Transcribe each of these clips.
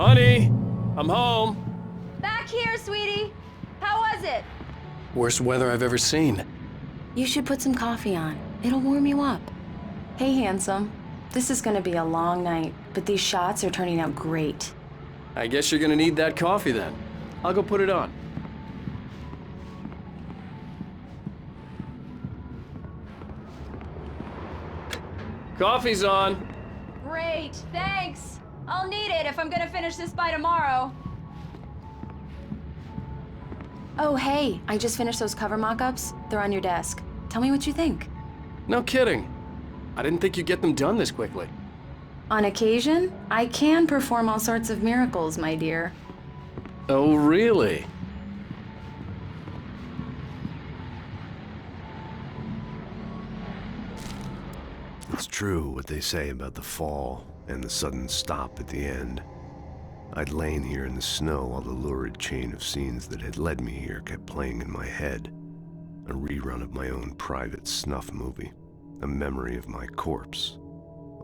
Honey, I'm home. Back here, sweetie. How was it? Worst weather I've ever seen. You should put some coffee on. It'll warm you up. Hey, handsome. This is gonna be a long night, but these shots are turning out great. I guess you're gonna need that coffee then. I'll go put it on. Coffee's on. Great, thanks. I'll need it if I'm gonna finish this by tomorrow. Oh, hey, I just finished those cover mock-ups. They're on your desk. Tell me what you think. No kidding. I didn't think you'd get them done this quickly. On occasion, I can perform all sorts of miracles, my dear. Oh, really? It's true what they say about the fall and the sudden stop at the end. I'd lain here in the snow while the lurid chain of scenes that had led me here kept playing in my head. A rerun of my own private snuff movie. A memory of my corpse.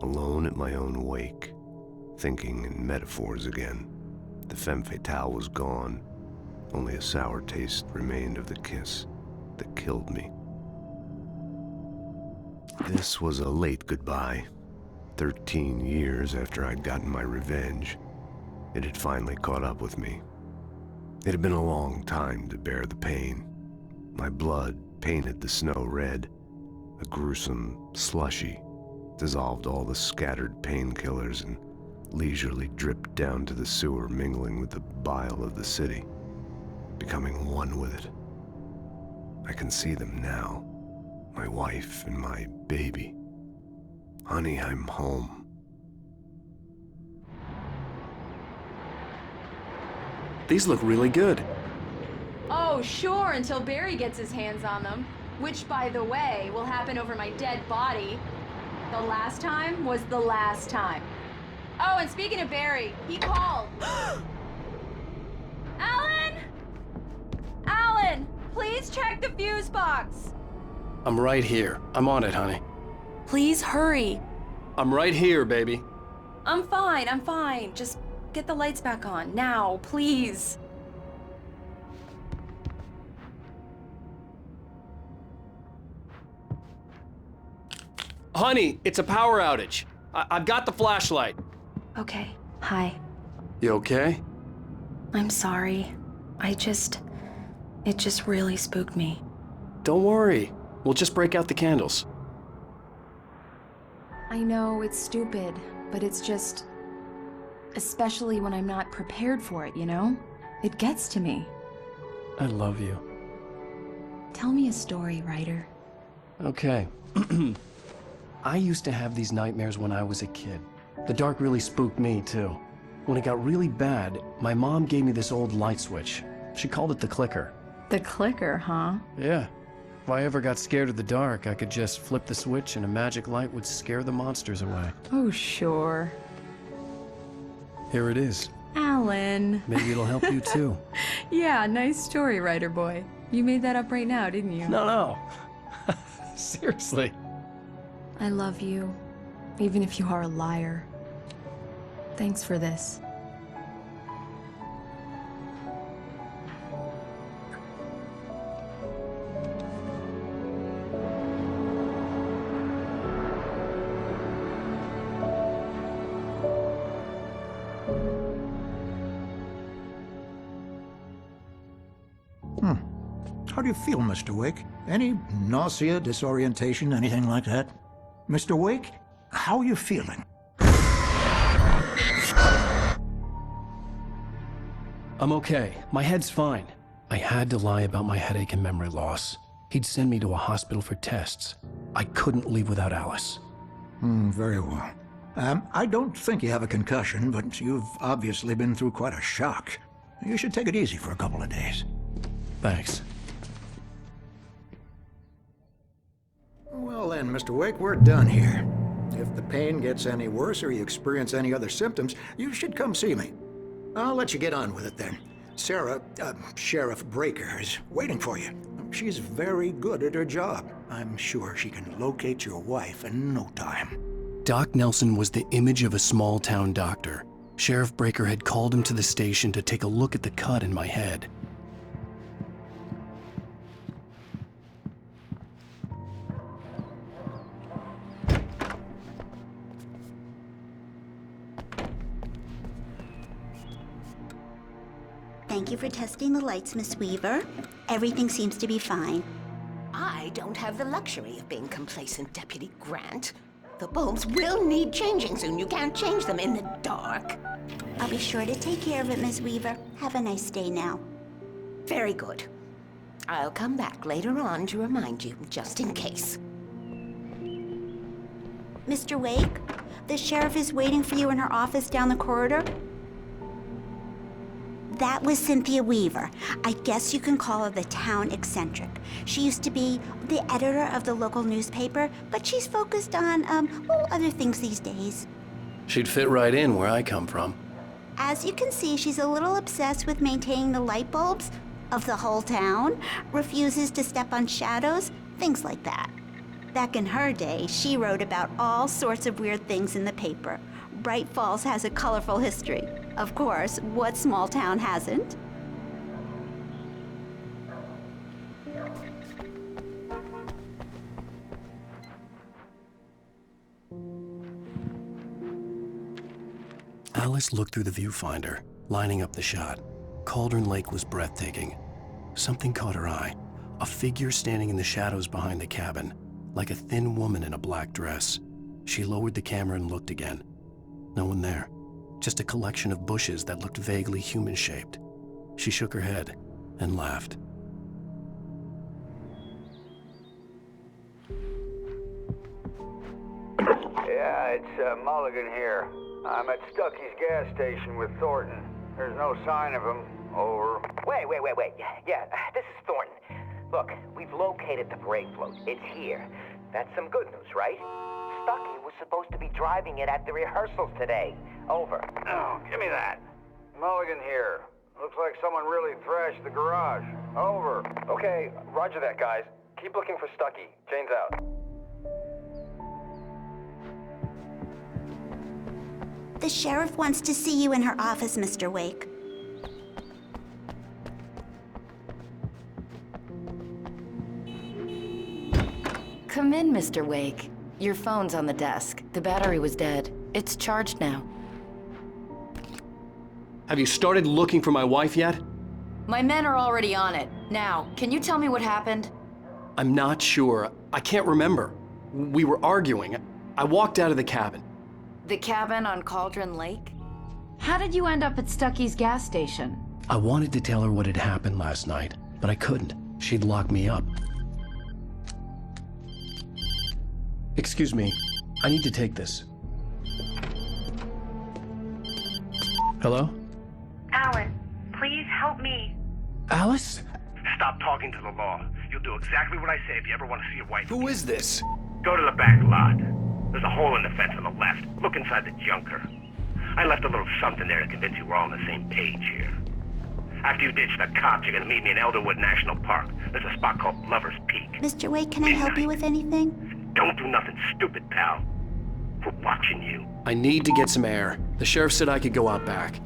Alone at my own wake. Thinking in metaphors again. The femme fatale was gone. Only a sour taste remained of the kiss that killed me. This was a late goodbye. 13 years after I'd gotten my revenge. It had finally caught up with me. It had been a long time to bear the pain. My blood painted the snow red. A gruesome slushy dissolved all the scattered painkillers and leisurely dripped down to the sewer, mingling with the bile of the city, becoming one with it. I can see them now. My wife and my baby. Honey, I'm home. These look really good. Oh, sure, until Barry gets his hands on them. Which, by the way, will happen over my dead body. The last time was the last time. Oh, and speaking of Barry, he called. Alan! Alan, please check the fuse box. I'm right here. I'm on it, honey. Please hurry. I'm right here, baby. I'm fine. Just get the lights back on, now, please. Honey, it's a power outage. I've got the flashlight. Okay, hi. You okay? I'm sorry. It just really spooked me. Don't worry. We'll just break out the candles. I know it's stupid, but it's just... especially when I'm not prepared for it, you know? It gets to me. I love you. Tell me a story, writer. Okay. I used to have these nightmares when I was a kid. The dark really spooked me, too. When it got really bad, my mom gave me this old light switch. She called it the clicker. The clicker, huh? Yeah. If I ever got scared of the dark, I could just flip the switch and a magic light would scare the monsters away. Oh, sure. Here it is. Alan. Maybe it'll help you, too. Yeah, nice story, writer boy. You made that up right now, didn't you? No. Seriously. I love you, even if you are a liar. Thanks for this. How do you feel, Mr. Wake? Any nausea, disorientation, anything like that? Mr. Wake, how are you feeling? I'm okay. My head's fine. I had to lie about my headache and memory loss. He'd send me to a hospital for tests. I couldn't leave without Alice. Very well. I don't think you have a concussion, but you've obviously been through quite a shock. You should take it easy for a couple of days. Thanks. Well then, Mr. Wake, we're done here. If the pain gets any worse or you experience any other symptoms, you should come see me. I'll let you get on with it then. Sarah, Sheriff Breaker, is waiting for you. She's very good at her job. I'm sure she can locate your wife in no time. Doc Nelson was the image of a small-town doctor. Sheriff Breaker had called him to the station to take a look at the cut in my head. Thank you for testing the lights, Miss Weaver. Everything seems to be fine. I don't have the luxury of being complacent, Deputy Grant. The bulbs will need changing soon. You can't change them in the dark. I'll be sure to take care of it, Miss Weaver. Have a nice day now. Very good. I'll come back later on to remind you, just in case. Mr. Wake, the sheriff is waiting for you in her office down the corridor. That was Cynthia Weaver. I guess you can call her the town eccentric. She used to be the editor of the local newspaper, but she's focused on, other things these days. She'd fit right in where I come from. As you can see, she's a little obsessed with maintaining the light bulbs of the whole town, refuses to step on shadows, things like that. Back in her day, she wrote about all sorts of weird things in the paper. Bright Falls has a colorful history. Of course, what small town hasn't? Alice looked through the viewfinder, lining up the shot. Cauldron Lake was breathtaking. Something caught her eye. A figure standing in the shadows behind the cabin, like a thin woman in a black dress. She lowered the camera and looked again. No one there. Just a collection of bushes that looked vaguely human-shaped. She shook her head and laughed. Yeah, it's Mulligan here. I'm at Stucky's gas station with Thornton. There's no sign of him. Over. Wait. Yeah, this is Thornton. Look, we've located the parade float. It's here. That's some good news, right? Stucky was supposed to be driving it at the rehearsals today. Over. Oh, give me that. Mulligan here. Looks like someone really thrashed the garage. Over. Okay, roger that, guys. Keep looking for Stucky. Jane's out. The sheriff wants to see you in her office, Mr. Wake. Come in, Mr. Wake. Your phone's on the desk. The battery was dead. It's charged now. Have you started looking for my wife yet? My men are already on it. Now, can you tell me what happened? I'm not sure. I can't remember. We were arguing. I walked out of the cabin. The cabin on Cauldron Lake? How did you end up at Stucky's gas station? I wanted to tell her what had happened last night, but I couldn't. She'd lock me up. Excuse me. I need to take this. Hello? Alan, please help me. Alice? Stop talking to the law. You'll do exactly what I say if you ever want to see your wife. Who is this? Go to the back lot. There's a hole in the fence on the left. Look inside the junker. I left a little something there to convince you we're all on the same page here. After you ditch the cops, you're gonna meet me in Elderwood National Park. There's a spot called Lover's Peak. Mr. Wake, can I help you with anything? Don't do nothing stupid, pal. We're watching you. I need to get some air. The sheriff said I could go out back.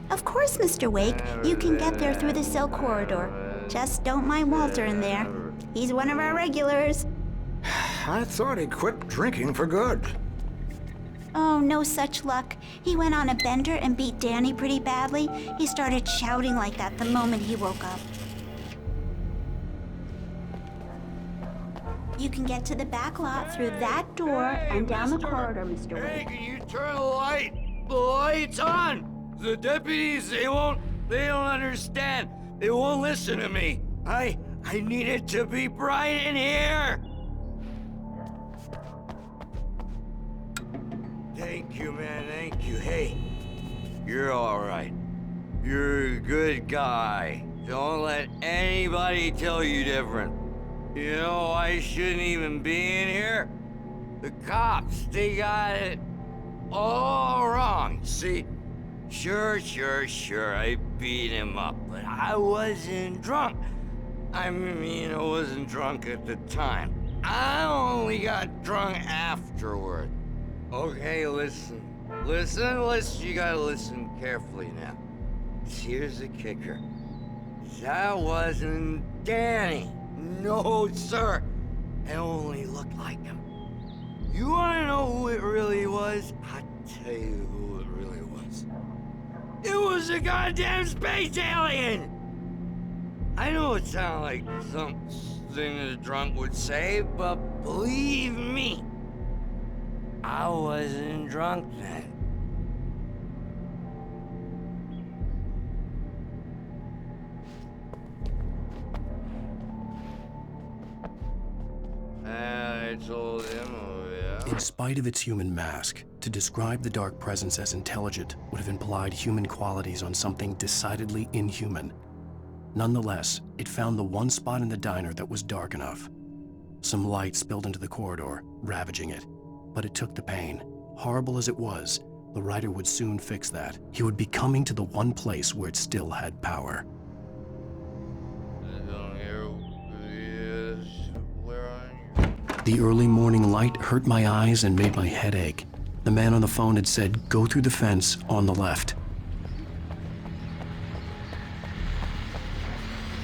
Of course, Mr. Wake. You can get there through the cell corridor. Just don't mind Walter in there. He's one of our regulars. I thought he quit drinking for good. Oh, no such luck. He went on a bender and beat Danny pretty badly. He started shouting like that the moment he woke up. You can get to the back lot through that door and down the corridor, Mr. Wake. Hey, can you turn the light? The light's on! The deputies, they don't understand. They won't listen to me. I need it to be bright in here! Thank you, man, thank you. Hey, you're all right. You're a good guy. Don't let anybody tell you different. You know, I shouldn't even be in here. The cops, they got it all wrong. See, sure, I beat him up, but I wasn't drunk. I mean, I wasn't drunk at the time. I only got drunk afterward. Okay, listen. Listen, you gotta listen carefully now. Here's the kicker. That wasn't Danny. No, sir. It only looked like him. You wanna know who it really was? I'll tell you who it really was. It was a goddamn space alien! I know it sounds like something a drunk would say, but believe me, I wasn't drunk then. I told him, oh yeah. In spite of its human mask, to describe the dark presence as intelligent would have implied human qualities on something decidedly inhuman. Nonetheless, it found the one spot in the diner that was dark enough. Some light spilled into the corridor, ravaging it. But it took the pain. Horrible as it was, the writer would soon fix that. He would be coming to the one place where it still had power. The early morning light hurt my eyes and made my head ache. The man on the phone had said, "Go through the fence on the left."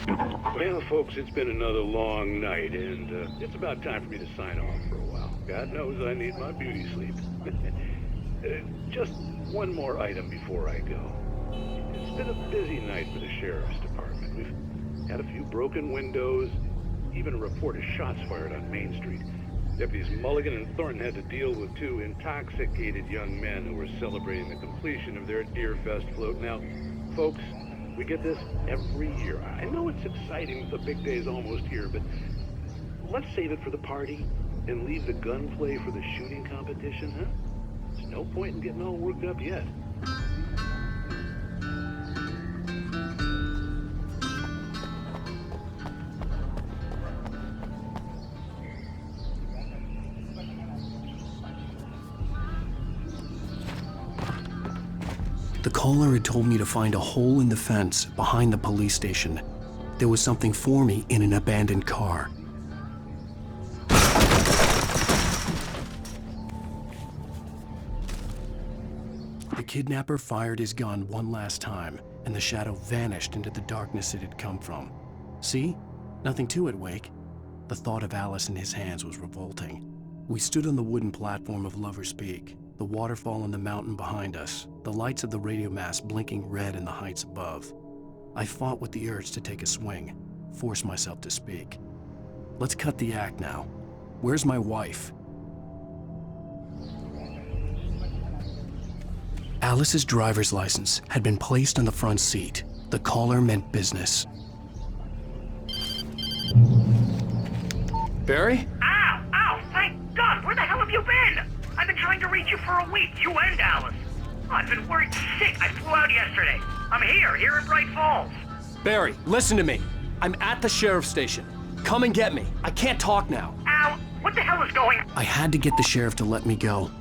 Well, folks, it's been another long night, and it's about time for me to sign off for a while. God knows I need my beauty sleep. Just one more item before I go. It's been a busy night for the sheriff's department. We've had a few broken windows, even a report of shots fired on Main Street. Deputies Mulligan and Thornton had to deal with two intoxicated young men who were celebrating the completion of their Deer Fest float. Now, folks, we get this every year. I know it's exciting, the big day's almost here, but let's save it for the party and leave the gunplay for the shooting competition, huh? There's no point in getting all worked up yet. The caller had told me to find a hole in the fence behind the police station. There was something for me in an abandoned car. The kidnapper fired his gun one last time, and the shadow vanished into the darkness it had come from. See? Nothing to it, Wake. The thought of Alice in his hands was revolting. We stood on the wooden platform of Lover's Peak, the waterfall on the mountain behind us, the lights of the radio mast blinking red in the heights above. I fought with the urge to take a swing, force myself to speak. Let's cut the act now. Where's my wife? Alice's driver's license had been placed on the front seat. The caller meant business. Barry? Ow! Ow! Thank God! Where the hell have you been? I've been trying to reach you for a week, you and Alice. Oh, I've been worried sick. I flew out yesterday. I'm here in Bright Falls. Barry, listen to me. I'm at the sheriff's station. Come and get me. I can't talk now. Al, what the hell is going on? I had to get the sheriff to let me go.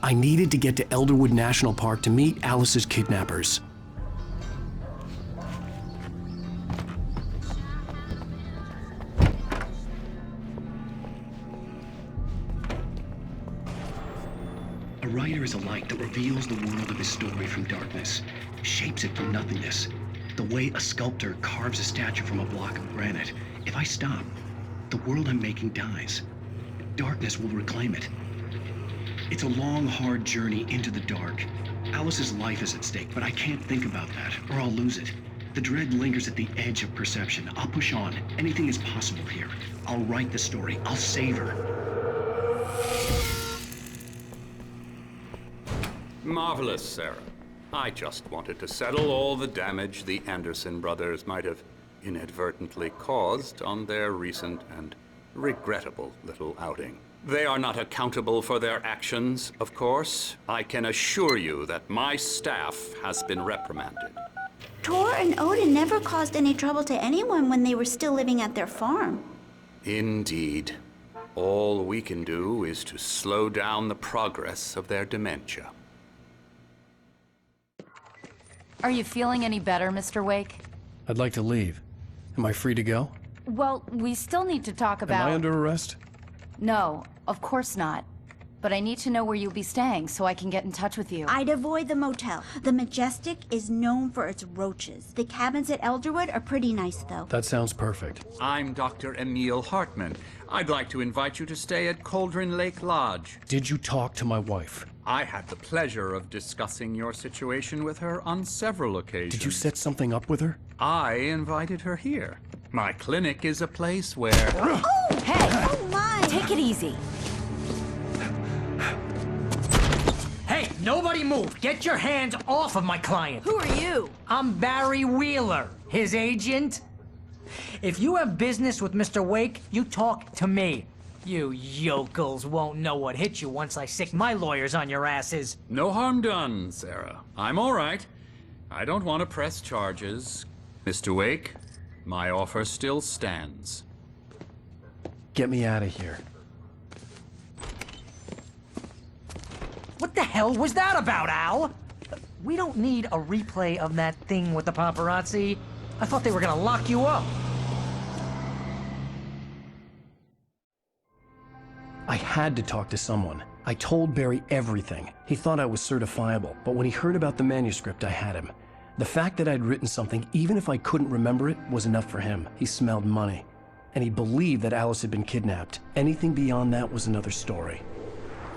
I needed to get to Elderwood National Park to meet Alice's kidnappers. A writer is a light that reveals the world of his story from darkness, shapes it from nothingness. The way a sculptor carves a statue from a block of granite. If I stop, the world I'm making dies. Darkness will reclaim it. It's a long, hard journey into the dark. Alice's life is at stake, but I can't think about that, or I'll lose it. The dread lingers at the edge of perception. I'll push on. Anything is possible here. I'll write the story. I'll save her. Marvelous, Sarah. I just wanted to settle all the damage the Anderson brothers might have inadvertently caused on their recent and regrettable little outing. They are not accountable for their actions, of course. I can assure you that my staff has been reprimanded. Tor and Odin never caused any trouble to anyone when they were still living at their farm. Indeed. All we can do is to slow down the progress of their dementia. Are you feeling any better, Mr. Wake? I'd like to leave. Am I free to go? Well, we still need to talk about... Am I under arrest? No, of course not. but I need to know where you'll be staying so I can get in touch with you. I'd avoid the motel. The Majestic is known for its roaches. The cabins at Elderwood are pretty nice, though. That sounds perfect. I'm Dr. Emil Hartman. I'd like to invite you to stay at Cauldron Lake Lodge. Did you talk to my wife? I had the pleasure of discussing your situation with her on several occasions. Did you set something up with her? I invited her here. My clinic is a place where... Oh! Hey! Oh, my! Take it easy. Hey, nobody move! Get your hands off of my client! Who are you? I'm Barry Wheeler, his agent. If you have business with Mr. Wake, you talk to me. You yokels won't know what hit you once I sick my lawyers on your asses. No harm done, Sarah. I'm all right. I don't want to press charges. Mr. Wake, my offer still stands. Get me out of here. What the hell was that about, Al? We don't need a replay of that thing with the paparazzi. I thought they were gonna lock you up. I had to talk to someone. I told Barry everything. He thought I was certifiable, but when he heard about the manuscript, I had him. The fact that I'd written something, even if I couldn't remember it, was enough for him. He smelled money. And he believed that Alice had been kidnapped. Anything beyond that was another story.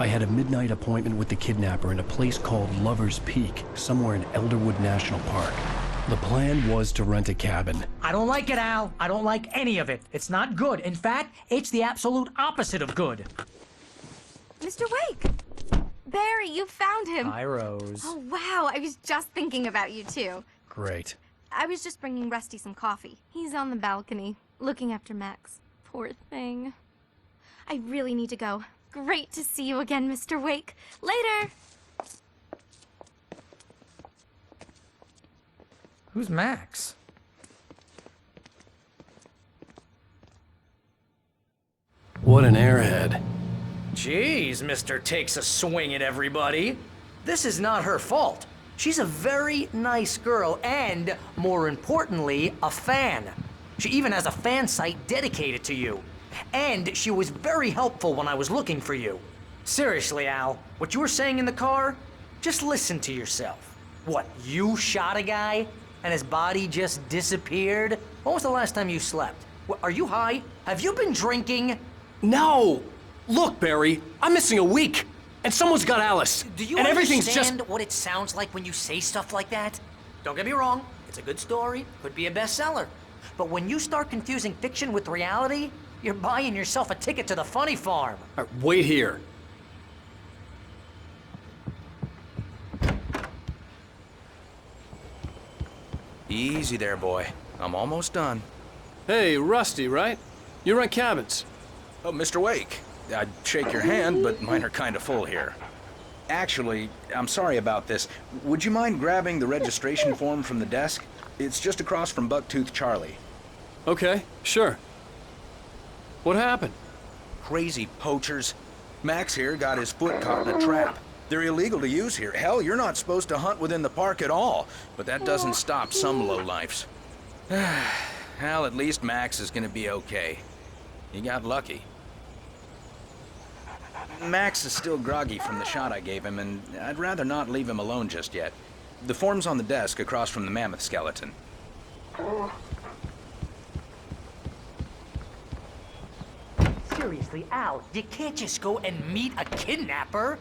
I had a midnight appointment with the kidnapper in a place called Lover's Peak, somewhere in Elderwood National Park. The plan was to rent a cabin. I don't like it, Al. I don't like any of it. It's not good. In fact, it's the absolute opposite of good. Mr. Wake! Barry, you found him. Hi, Rose. Oh, wow. I was just thinking about you, too. Great. I was just bringing Rusty some coffee. He's on the balcony, looking after Max. Poor thing. I really need to go. Great to see you again, Mr. Wake. Later! Who's Max? What an airhead. Jeez, Mr. Takes a swing at everybody. This is not her fault. She's a very nice girl and, more importantly, a fan. She even has a fan site dedicated to you. And she was very helpful when I was looking for you. Seriously, Al, what you were saying in the car? Just listen to yourself. What, you shot a guy and his body just disappeared? When was the last time you slept? What, are you high? Have you been drinking? No! Look, Barry, I'm missing a week, and someone's got Alice. Do you and understand everything's just... what it sounds like when you say stuff like that? Don't get me wrong, it's a good story, could be a bestseller. But when you start confusing fiction with reality, you're buying yourself a ticket to the funny farm. Wait here. Easy there, boy. I'm almost done. Hey, Rusty, right? You rent cabins. Oh, Mr. Wake. I'd shake your hand, but mine are kind of full here. Actually, I'm sorry about this. Would you mind grabbing the registration form from the desk? It's just across from Bucktooth Charlie. Okay, sure. What happened? Crazy poachers. Max here got his foot caught in a trap. They're illegal to use here. Hell, you're not supposed to hunt within the park at all. But that doesn't stop some lowlifes. Well, at least Max is gonna be okay. He got lucky. Max is still groggy from the shot I gave him, and I'd rather not leave him alone just yet. The form's on the desk across from the mammoth skeleton. Seriously, Al, you can't just go and meet a kidnapper.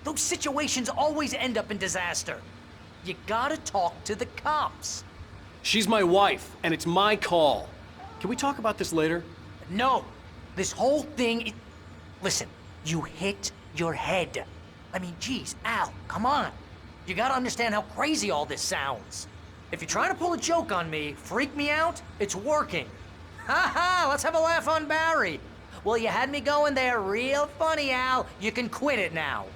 Those situations always end up in disaster. You gotta talk to the cops. She's my wife, and it's my call. Can we talk about this later? No. This whole thing... Listen, you hit your head. I mean, geez, Al, come on. You gotta understand how crazy all this sounds. If you're trying to pull a joke on me, freak me out, it's working. Ha ha, let's have a laugh on Barry. Well, you had me going there real funny, Al. You can quit it now.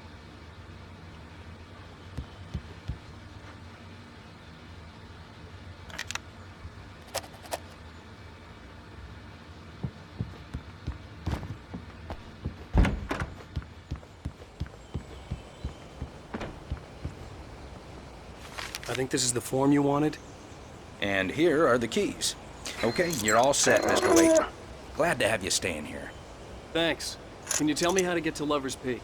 I think this is the form you wanted. And here are the keys. Okay, you're all set, Mr. Wake. Glad to have you staying here. Thanks. Can you tell me how to get to Lover's Peak?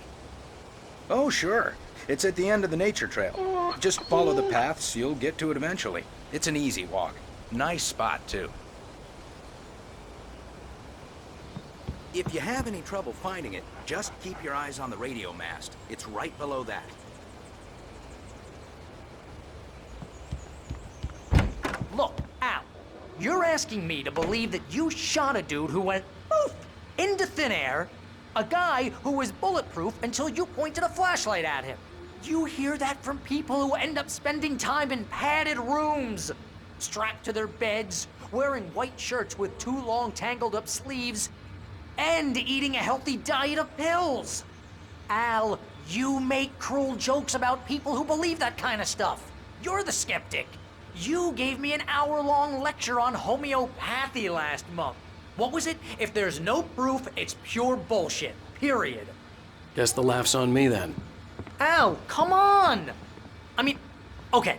Oh, sure. It's at the end of the nature trail. Just follow the paths, you'll get to it eventually. It's an easy walk. Nice spot, too. If you have any trouble finding it, just keep your eyes on the radio mast. It's right below that. Look, Al, you're asking me to believe that you shot a dude who went poof into thin air, a guy who was bulletproof until you pointed a flashlight at him. You hear that from people who end up spending time in padded rooms, strapped to their beds, wearing white shirts with too long tangled up sleeves, and eating a healthy diet of pills. Al, you make cruel jokes about people who believe that kind of stuff. You're the skeptic. You gave me an hour-long lecture on homeopathy last month. What was it? If there's no proof, it's pure bullshit. Period. Guess the laugh's on me then. Al, come on! I mean, okay.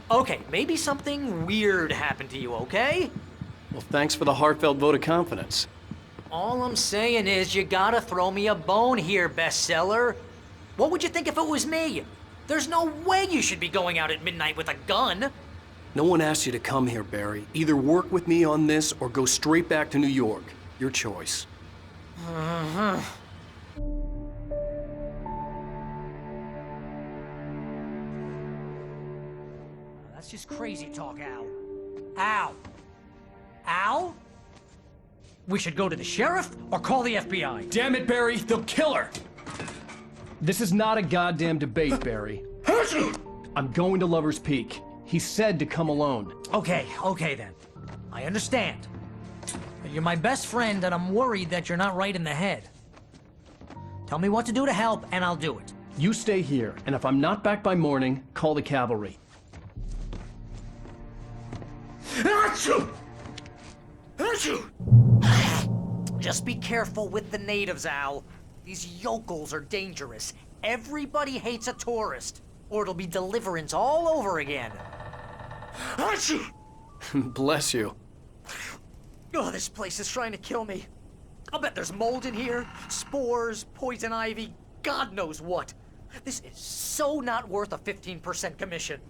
Okay, maybe something weird happened to you, okay? Well, thanks for the heartfelt vote of confidence. All I'm saying is you gotta throw me a bone here, bestseller. What would you think if it was me? There's no way you should be going out at midnight with a gun. No one asked you to come here, Barry. Either work with me on this or go straight back to New York. Your choice. That's just crazy talk, Al. Al? Al? We should go to the sheriff or call the FBI. Damn it, Barry, they'll kill her! This is not a goddamn debate, Barry. I'm going to Lover's Peak. He said to come alone. Okay then. I understand. You're my best friend and I'm worried that you're not right in the head. Tell me what to do to help and I'll do it. You stay here, and if I'm not back by morning, call the cavalry. Just be careful with the natives, Al. These yokels are dangerous. Everybody hates a tourist, or it'll be deliverance all over again. Bless you. Oh, this place is trying to kill me. I'll bet there's mold in here, spores, poison ivy, God knows what. This is so not worth a 15% commission.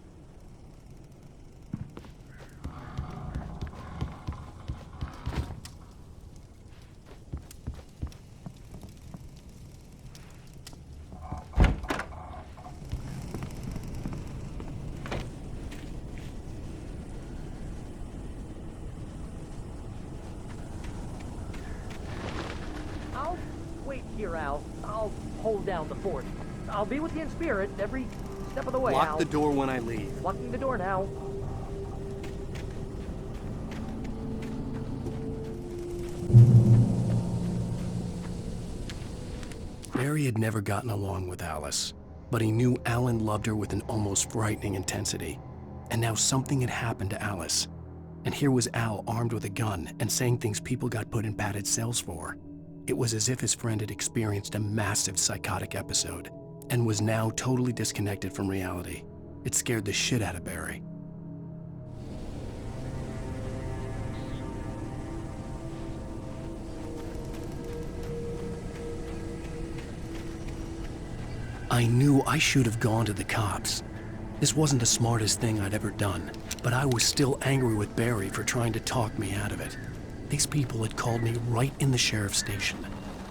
Here, Al. I'll hold down the fort. I'll be with you in spirit every step of the way, Al. Lock the door when I leave. Locking the door now. Barry had never gotten along with Alice, but he knew Alan loved her with an almost frightening intensity. And now something had happened to Alice. And here was Al armed with a gun and saying things people got put in padded cells for. It was as if his friend had experienced a massive psychotic episode and was now totally disconnected from reality. It scared the shit out of Barry. I knew I should have gone to the cops. This wasn't the smartest thing I'd ever done, but I was still angry with Barry for trying to talk me out of it. These people had called me right in the sheriff's station.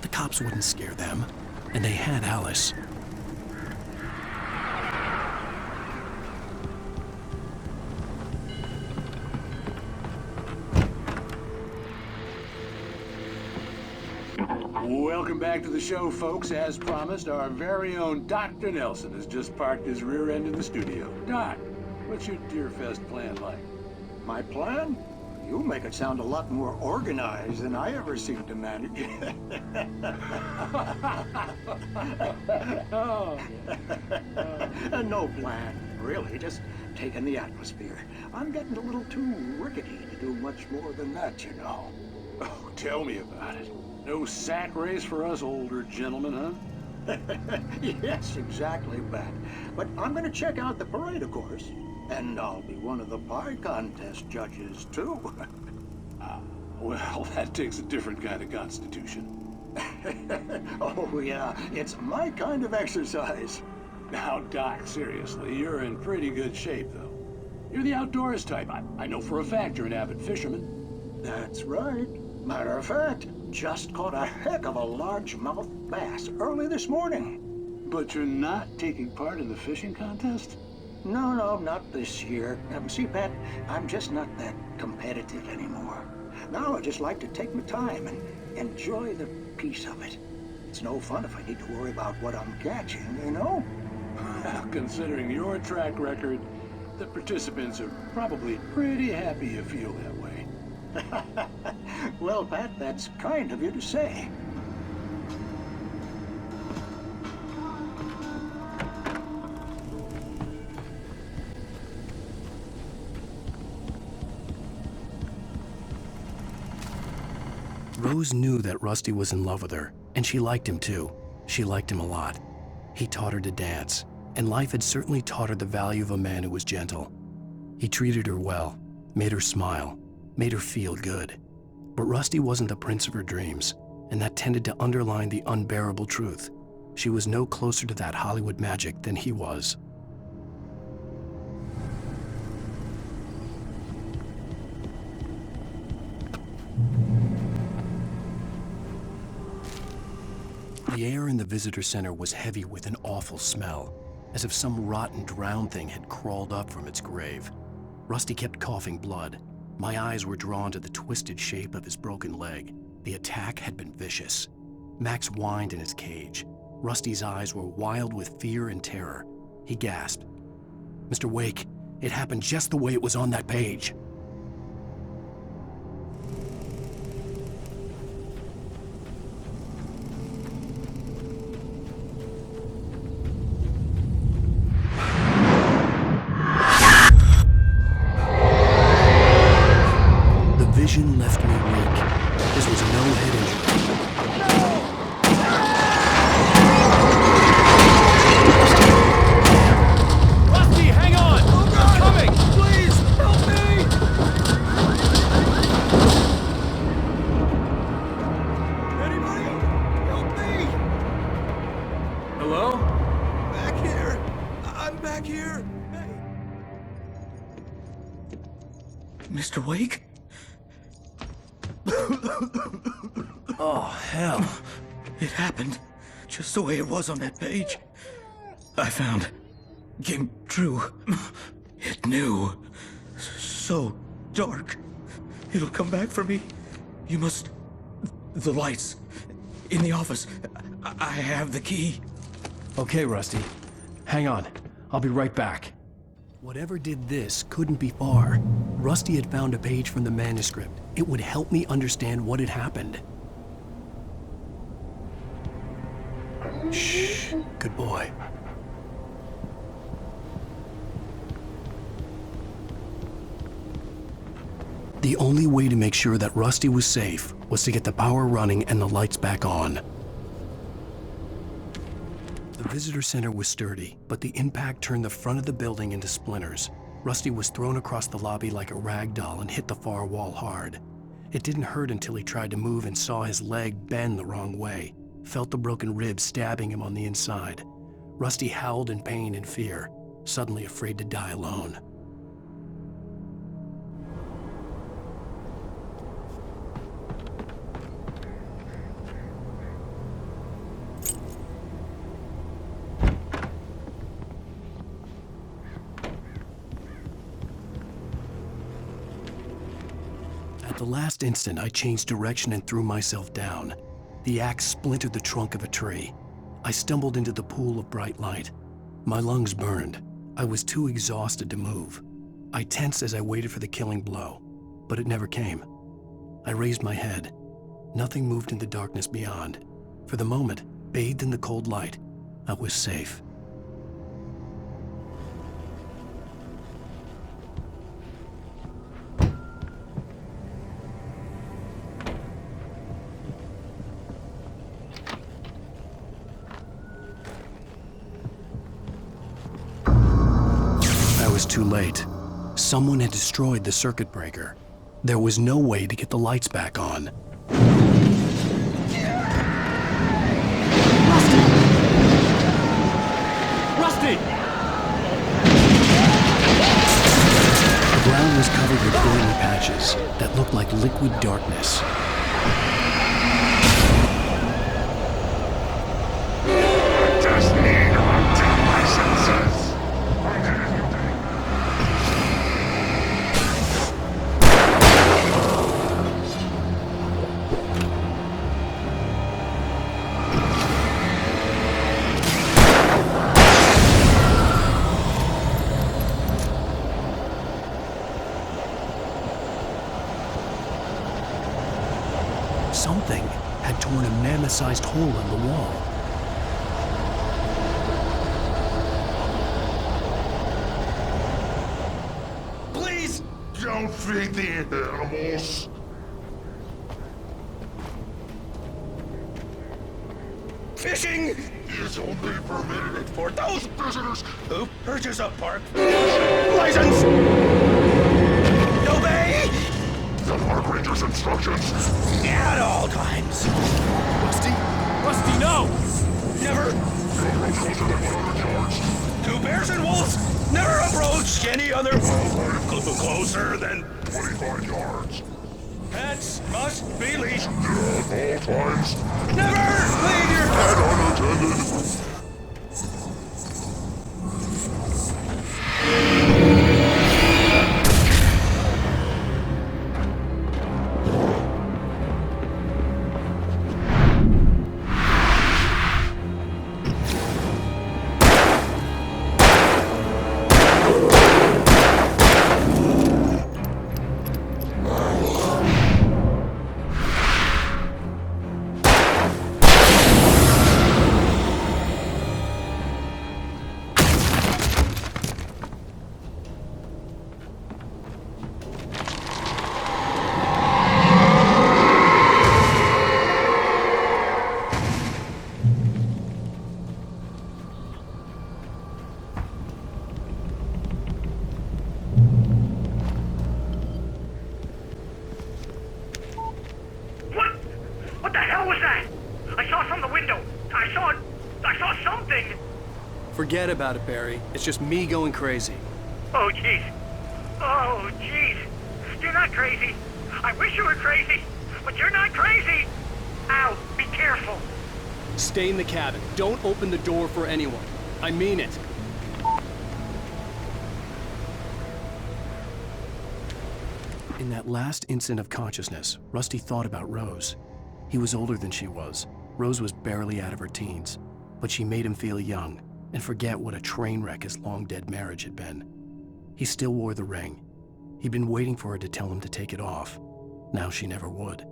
The cops wouldn't scare them, and they had Alice. Welcome back to the show, folks. As promised, our very own Dr. Nelson has just parked his rear end in the studio. Doc, what's your Deerfest plan like? My plan? You make it sound a lot more organized than I ever seem to manage. No plan, really, just taking the atmosphere. I'm getting a little too rickety to do much more than that, you know. Oh, tell me about it. No sack race for us older gentlemen, huh? Yes, exactly, Bat. But I'm gonna check out the parade, of course. And I'll be one of the pie contest judges, too. Well, that takes a different kind of constitution. Oh, yeah, it's my kind of exercise. Now, Doc, seriously, you're in pretty good shape, though. You're the outdoors type. I know for a fact you're an avid fisherman. That's right. Matter of fact, just caught a heck of a largemouth bass early this morning. But you're not taking part in the fishing contest? No, not this year. See, Pat, I'm just not that competitive anymore. Now I just like to take my time and enjoy the peace of it. It's no fun if I need to worry about what I'm catching, you know? Considering your track record, the participants are probably pretty happy you feel that way. Well, Pat, that's kind of you to say. Rose knew that Rusty was in love with her, and she liked him too. She liked him a lot. He taught her to dance, and life had certainly taught her the value of a man who was gentle. He treated her well, made her smile, made her feel good. But Rusty wasn't the prince of her dreams, and that tended to underline the unbearable truth. She was no closer to that Hollywood magic than he was. The air in the visitor center was heavy with an awful smell, as if some rotten drowned thing had crawled up from its grave. Rusty kept coughing blood. My eyes were drawn to the twisted shape of his broken leg. The attack had been vicious. Max whined in his cage. Rusty's eyes were wild with fear and terror. He gasped, "Mr. Wake, it happened just the way it was on that page." Vision left me weak. This was no head injury. Rusty, hang on! I'm coming! Please, help me! Anybody? Help me! Hello? Back here! I'm back here! Hey! Mr. Wake? Oh, hell. It happened just the way it was on that page. I found. Came true. It knew. So dark. It'll come back for me. You must... The lights. In the office. I have the key. Okay, Rusty. Hang on. I'll be right back. Whatever did this couldn't be far. Rusty had found a page from the manuscript. It would help me understand what had happened. Shh. Good boy. The only way to make sure that Rusty was safe was to get the power running and the lights back on. The visitor center was sturdy, but the impact turned the front of the building into splinters. Rusty was thrown across the lobby like a rag doll and hit the far wall hard. It didn't hurt until he tried to move and saw his leg bend the wrong way, felt the broken ribs stabbing him on the inside. Rusty howled in pain and fear, suddenly afraid to die alone. At the last instant, I changed direction and threw myself down. The axe splintered the trunk of a tree. I stumbled into the pool of bright light. My lungs burned. I was too exhausted to move. I tensed as I waited for the killing blow, but it never came. I raised my head. Nothing moved in the darkness beyond. For the moment, bathed in the cold light, I was safe. I was too late. Someone had destroyed the circuit breaker. There was no way to get the lights back on. Something had torn a mammoth-sized hole in the wall. Please don't feed the animals. Fishing is only permitted for those visitors who purchase a park license. Obey the park ranger's instructions at all times. Rusty? Rusty, no! Never approach closer than 100 yards. To bears and wolves, never approach any other closer than 25 yards. Pets must be leashed. At all times. Never leave your pet unattended. What the hell was that? I saw from the window. I saw something. Forget about it, Barry. It's just me going crazy. Oh, jeez. Oh, jeez. You're not crazy. I wish you were crazy, but you're not crazy. Ow, be careful. Stay in the cabin. Don't open the door for anyone. I mean it. In that last instant of consciousness, Rusty thought about Rose. He was older than she was. Rose was barely out of her teens, but she made him feel young and forget what a train wreck his long-dead marriage had been. He still wore the ring. He'd been waiting for her to tell him to take it off. Now she never would.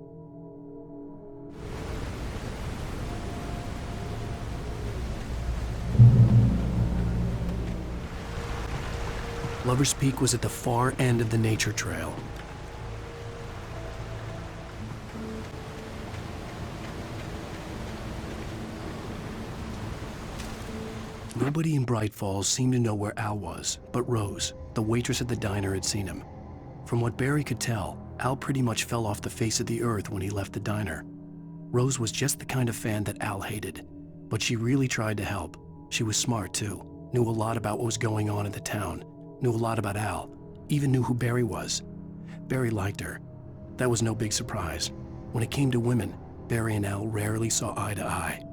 Lover's Peak was at the far end of the nature trail. Nobody in Bright Falls seemed to know where Al was, but Rose, the waitress at the diner, had seen him. From what Barry could tell, Al pretty much fell off the face of the earth when he left the diner. Rose was just the kind of fan that Al hated, but she really tried to help. She was smart too, knew a lot about what was going on in the town, knew a lot about Al, even knew who Barry was. Barry liked her. That was no big surprise. When it came to women, Barry and Al rarely saw eye to eye.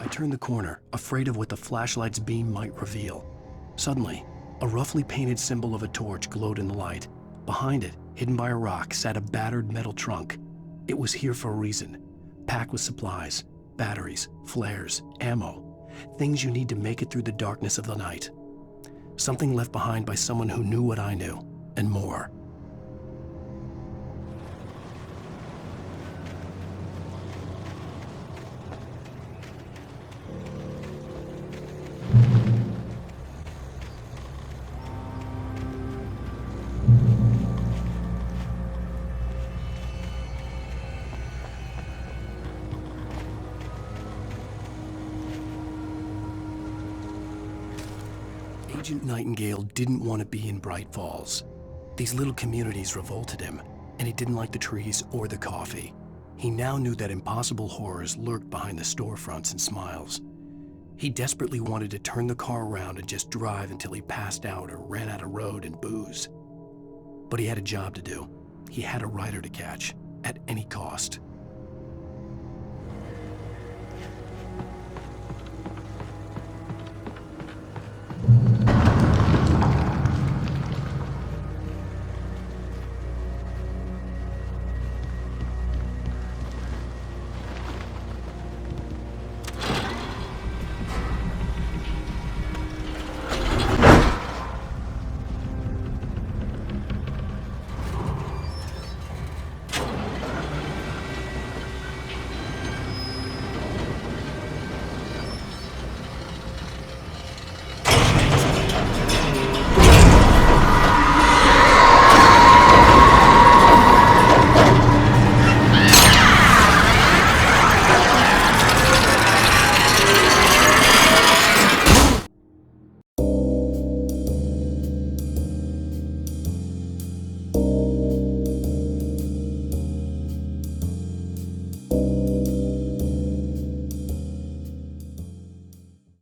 I turned the corner, afraid of what the flashlight's beam might reveal. Suddenly, a roughly painted symbol of a torch glowed in the light. Behind it, hidden by a rock, sat a battered metal trunk. It was here for a reason. packed with supplies, batteries, flares, ammo, things you need to make it through the darkness of the night. Something left behind by someone who knew what I knew, and more. Agent Nightingale didn't want to be in Bright Falls. These little communities revolted him, and he didn't like the trees or the coffee. He now knew that impossible horrors lurked behind the storefronts and smiles. He desperately wanted to turn the car around and just drive until he passed out or ran out of road and booze. But he had a job to do. He had a rider to catch, at any cost.